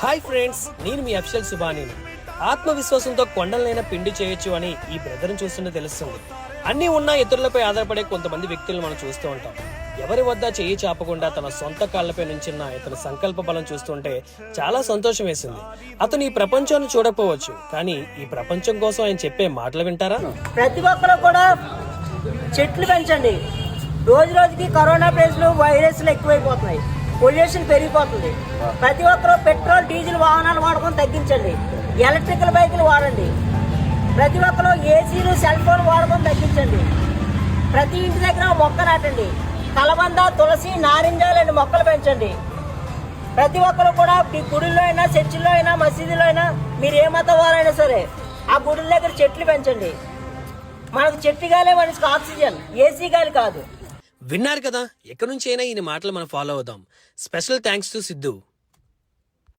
Hi friends, నేను మీ అఫ్షల్ సుబానీని. ఆత్మవిశ్వాసంతో కొండలైనా పిండి చేయొచ్చు అని ఈ బ్రదర్ని చూస్తుంటే తెలుస్తుంది. అన్నీ ఉన్నా ఇతరులపై ఆధారపడే కొంతమంది వ్యక్తులను మనం చూస్తూ ఉంటాం. ఎవరి వద్ద చెయ్యి చాపకుండా తన సొంత కాళ్లపై నుంచిన ఇతని సంకల్ప బలం చూస్తుంటే చాలా సంతోషం వేసింది. అతను ఈ ప్రపంచాన్ని చూడకపోవచ్చు, కానీ ఈ ప్రపంచం కోసం ఆయన చెప్పే మాటలు వింటారా? ప్రతి ఒక్కరు కూడా చెట్లు పెంచండి. రోజు రోజుకి కరోనా ప్లేస్లు వైరస్లు ఎక్కువైపోతున్నాయి, పొల్యూషన్ పెరిగిపోతుంది. ప్రతి ఒక్కరు పెట్రోల్ డీజిల్ వాహనాలు వాడకం తగ్గించండి, ఎలక్ట్రికల్ బైకులు వాడండి. ప్రతి ఒక్కరు ఏసీలు సెల్ ఫోన్ వాడకం తగ్గించండి. ప్రతి ఇంటి దగ్గర మొక్క నాటండి. కలబంద, తులసి, నారింజ లాంటి మొక్కలు పెంచండి. ప్రతి ఒక్కరు కూడా మీ గుడిలో అయినా, చర్చిలో అయినా, మసీదులో అయినా, మీరు ఏ మతం వారైనా సరే ఆ గుడుల దగ్గర చెట్లు పెంచండి. మనకు చెట్టు గాలే మనిషికి ఆక్సిజన్, ఏసీ గాలి కాదు. విన్నారు కదా, ఎక్కడి నుంచి అయినా ఈయన మాటలు మనం ఫాలో అవుదాం. Special thanks to Siddhu.